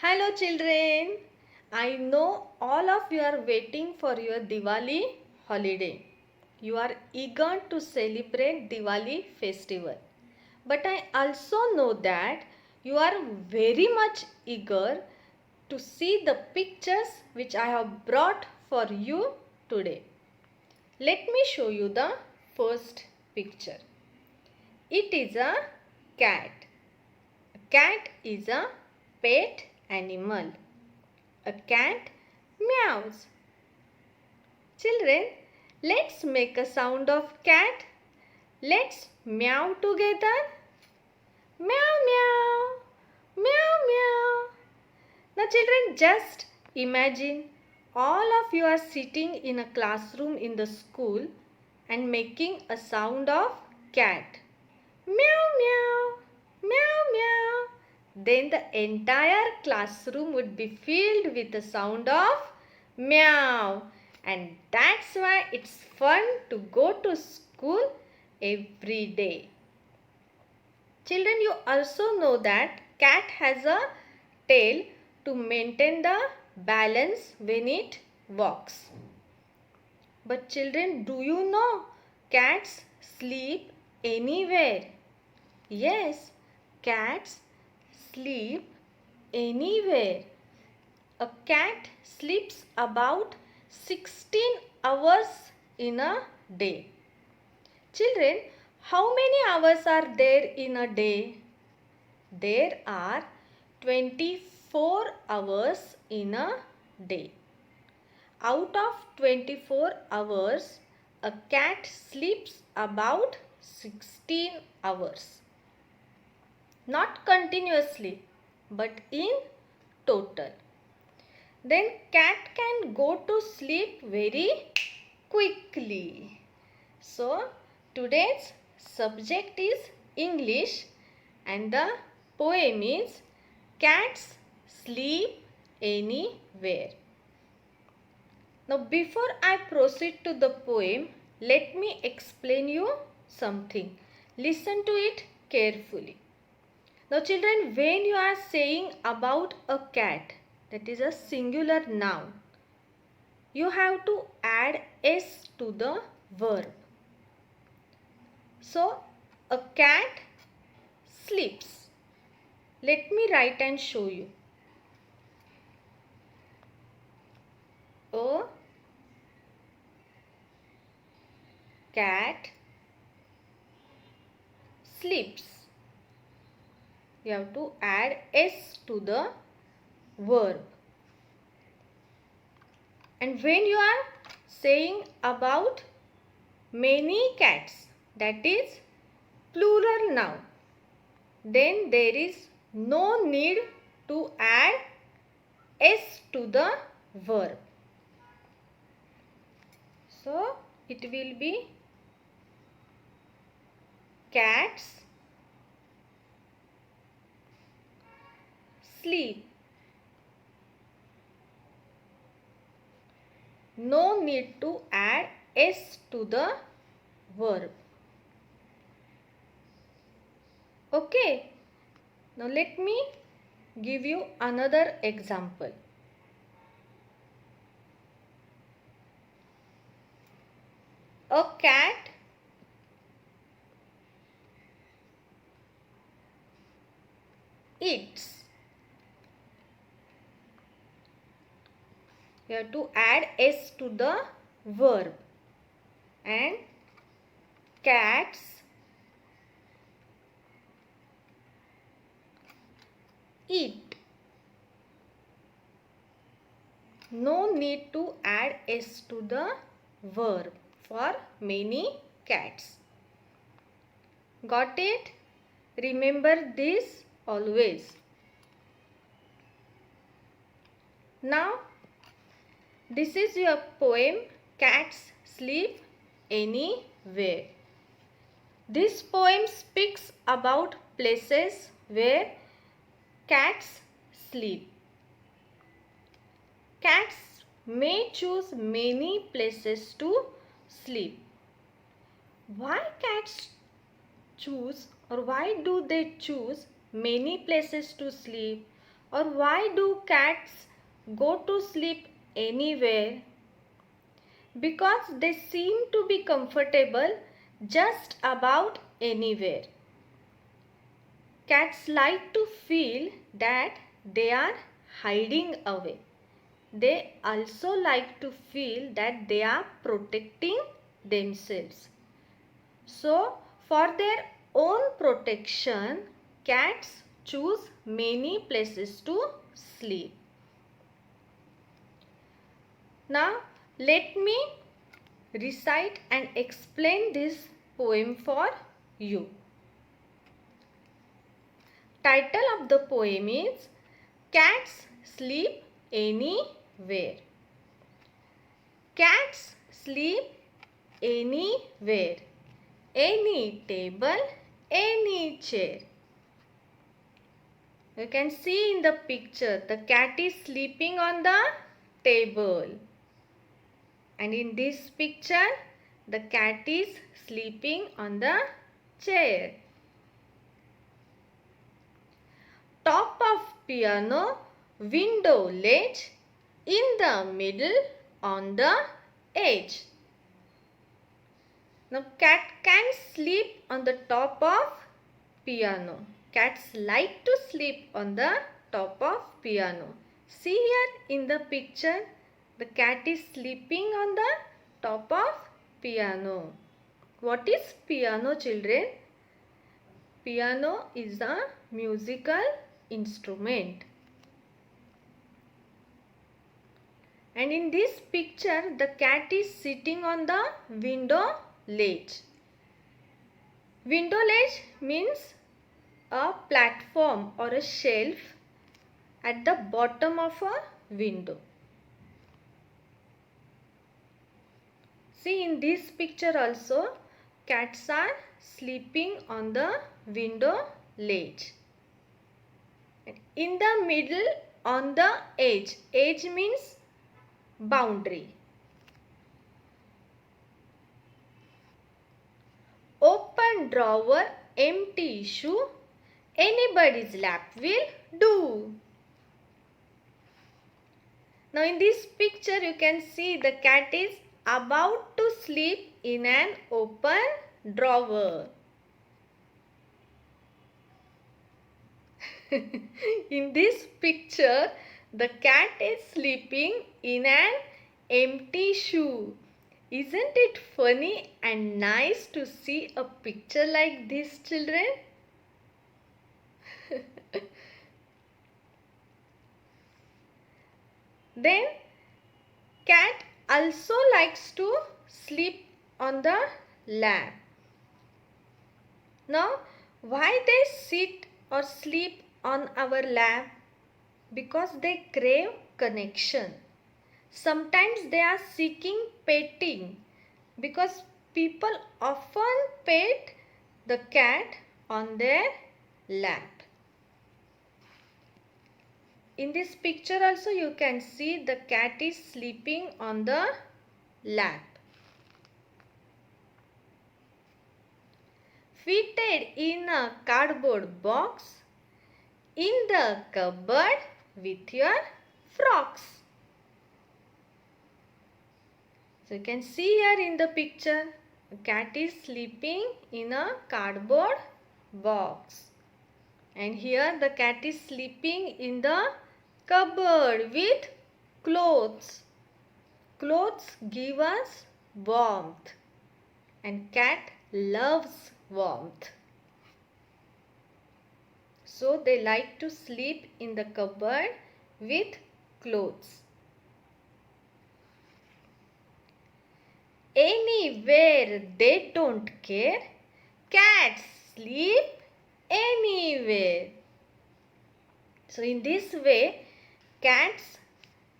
Hello children, I know all of you are waiting for your Diwali holiday. You are eager to celebrate Diwali festival. But I also know that you are very much eager to see the pictures which I have brought for you today. Let me show you the first picture. It is a cat. A cat is a pet animal. A cat meows. Children, let's make a sound of cat. Let's meow together. Meow meow. Meow meow. Now children, just imagine all of you are sitting in a classroom in the school and making a sound of cat. Meow meow. Meow meow. Then the entire classroom would be filled with the sound of meow. And that's why it's fun to go to school every day. Children, you also know that cat has a tail to maintain the balance when it walks. But children, do you know cats sleep anywhere? Yes, cats sleep anywhere. A cat sleeps about 16 hours in a day. Children, how many hours are there in a day? There are 24 hours in a day. Out of 24 hours, a cat sleeps about 16 hours. Not continuously, but in total. Then cat can go to sleep very quickly. So today's subject is English and the poem is Cats Sleep Anywhere. Now before I proceed to the poem, let me explain you something. Listen to it carefully. Now children, when you are saying about a cat, that is a singular noun, you have to add s to the verb. So a cat sleeps. Let me write and show you. A cat sleeps. You have to add s to the verb. And when you are saying about many cats, that is plural noun, then there is no need to add s to the verb. So it will be cats sleep. No need to add s to the verb. Okay. Now let me give you another example. A cat eats. You have to add s to the verb. And cats eat. No need to add s to the verb for many cats. Got it? Remember this always. Now, this is your poem, Cats Sleep Anywhere. This poem speaks about places where cats sleep. Cats may choose many places to sleep. Why cats choose, or why do they choose many places to sleep, Or why do cats go to sleep anywhere? Because they seem to be comfortable just about anywhere. Cats like to feel that they are hiding away. They also like to feel that they are protecting themselves. So, for their own protection, cats choose many places to sleep. Now, let me recite and explain this poem for you. Title of the poem is Cats Sleep Anywhere. Cats sleep anywhere. Any table, any chair. You can see in the picture the cat is sleeping on the table. And in this picture the cat is sleeping on the chair. Top of piano, window ledge, in the middle, on the edge. Now cat can sleep on the top of piano. Cats like to sleep on the top of piano. See here in the picture, the cat is sleeping on the top of piano. What is piano, children? Piano is a musical instrument. And in this picture, the cat is sitting on the window ledge. Window ledge means a platform or a shelf at the bottom of a window. See in this picture also, cats are sleeping on the window ledge. In the middle, on the edge. Edge means boundary. Open drawer, empty shoe, anybody's lap will do. Now in this picture you can see the cat is about to sleep in an open drawer. In this picture, the cat is sleeping in an empty shoe. Isn't it funny and nice to see a picture like this, children? Then, cat also likes to sleep on the lap. Now, why they sit or sleep on our lap? Because they crave connection. Sometimes they are seeking petting because people often pet the cat on their lap. In this picture also you can see the cat is sleeping on the lap. Fitted in a cardboard box in the cupboard with your frocks. So you can see here in the picture, a cat is sleeping in a cardboard box. And here the cat is sleeping in the cupboard with clothes. Clothes give us warmth. And cat loves warmth. So they like to sleep in the cupboard with clothes. Anywhere they don't care, cats sleep anywhere. So in this way, cats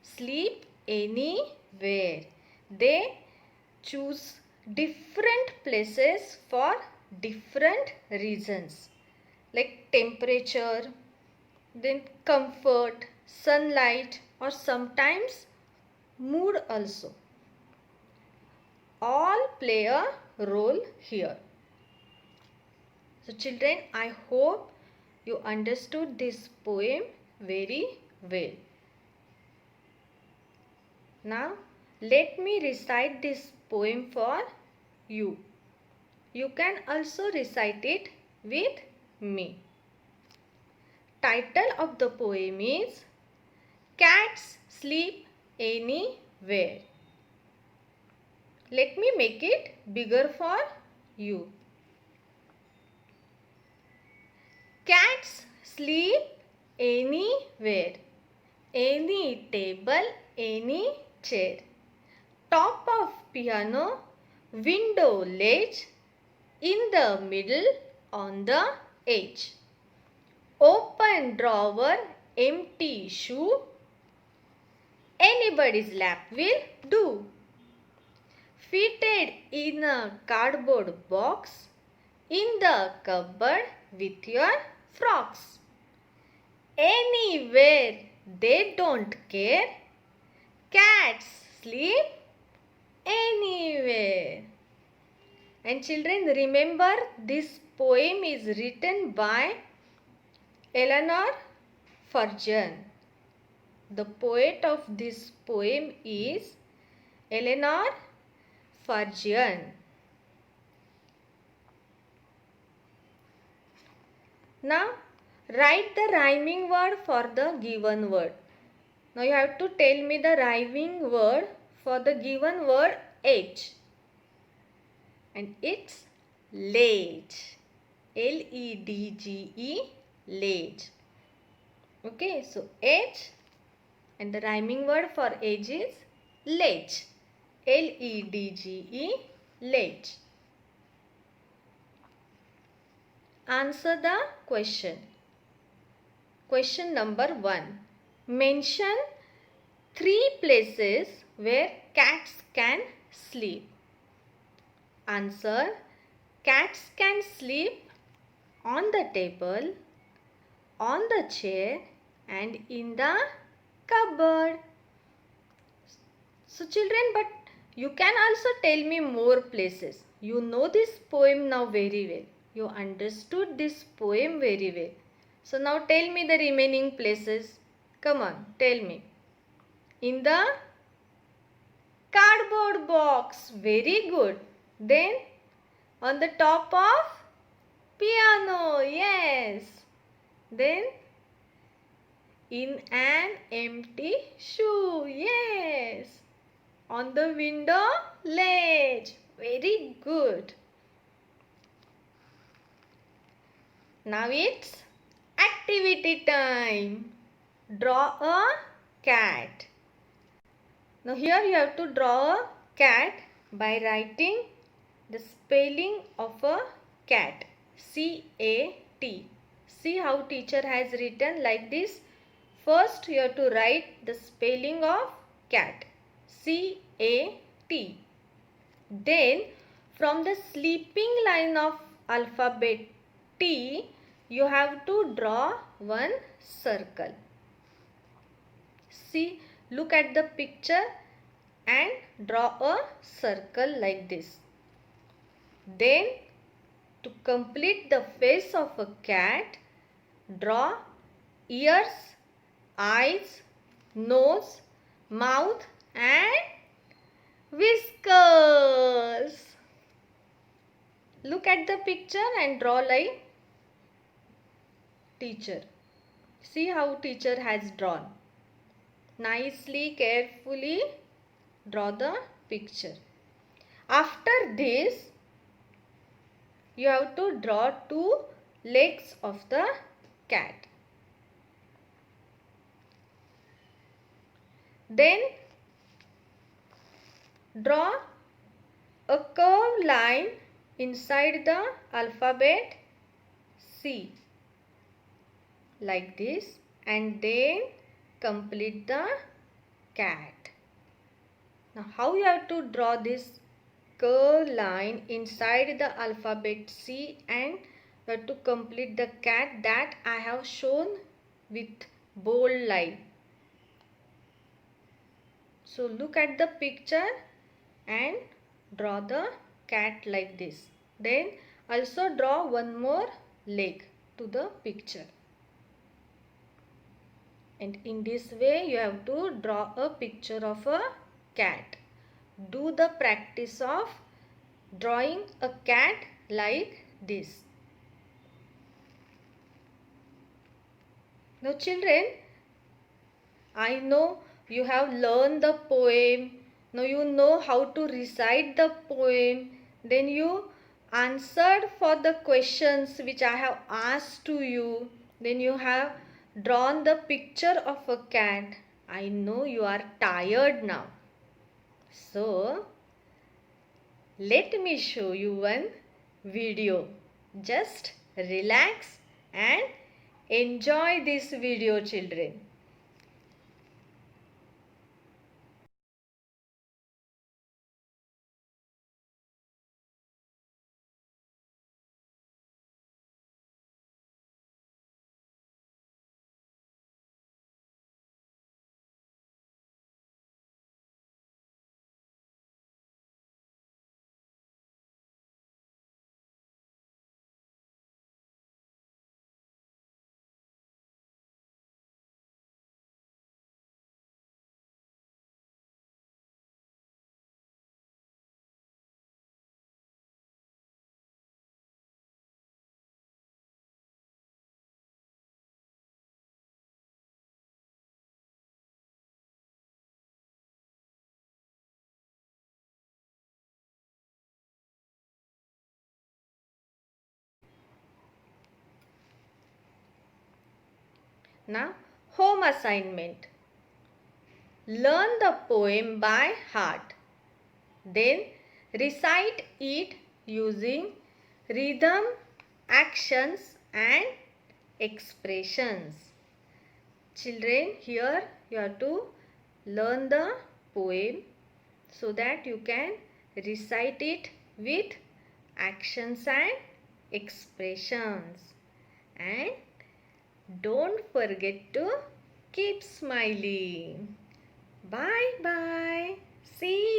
sleep anywhere. They choose different places for different reasons, like temperature, then comfort, sunlight, or sometimes mood also. All play a role here. So children, I hope you understood this poem very well. Now let me recite this poem for you. You can also recite it with me. Title of the poem is Cats Sleep Anywhere. Let me make it bigger for you. Cats sleep anywhere. Any table, any chair. Top of piano, window ledge, in the middle, on the edge. Open drawer, empty shoe, anybody's lap will do. Fitted in a cardboard box, in the cupboard with your frocks. Anywhere they don't care, cats sleep anywhere. And children, remember this poem is written by Eleanor Furgeon. The poet of this poem is Eleanor Furgeon. Now write the rhyming word for the given word. Now you have to tell me the rhyming word for the given word age. And it's ledge. Ledge. Ledge. Okay, so age and the rhyming word for age is ledge. Ledge. Ledge. Answer the question. Question number 1. Mention 3 places where cats can sleep. Answer. Cats can sleep on the table, on the chair and in the cupboard. So children, but you can also tell me more places. You know this poem now very well. You understood this poem very well. So now tell me the remaining places. Come on, tell me. In the cardboard box. Very good. Then on the top of piano. Yes. Then in an empty shoe. Yes. On the window ledge. Very good. Now it's activity time. Draw a cat. Now here you have to draw a cat by writing the spelling of a cat. C-A-T. See how teacher has written like this. First you have to write the spelling of cat. C-A-T. Then from the sleeping line of alphabet T, you have to draw one circle. See, look at the picture and draw a circle like this. Then to complete the face of a cat, draw ears, eyes, nose, mouth and whiskers. Look at the picture and draw like teacher. See how teacher has drawn. Nicely, carefully draw the picture. After this, you have to draw 2 legs of the cat. Then draw a curved line inside the alphabet C like this, and then complete the cat. Now how you have to draw this curved line inside the alphabet C and you have to complete the cat, that I have shown with bold line. So look at the picture and draw the cat like this. Then also draw one more leg to the picture. And in this way you have to draw a picture of a cat. Do the practice of drawing a cat like this. Now children, I know you have learned the poem. Now you know how to recite the poem. Then you answered for the questions which I have asked to you. Then you have drawn the picture of a cat. I know you are tired now. So, let me show you one video. Just relax and enjoy this video, children. Now, home assignment. Learn the poem by heart. Then recite it using rhythm, actions and expressions. Children, here you have to learn the poem so that you can recite it with actions and expressions. And don't forget to keep smiling. Bye bye. See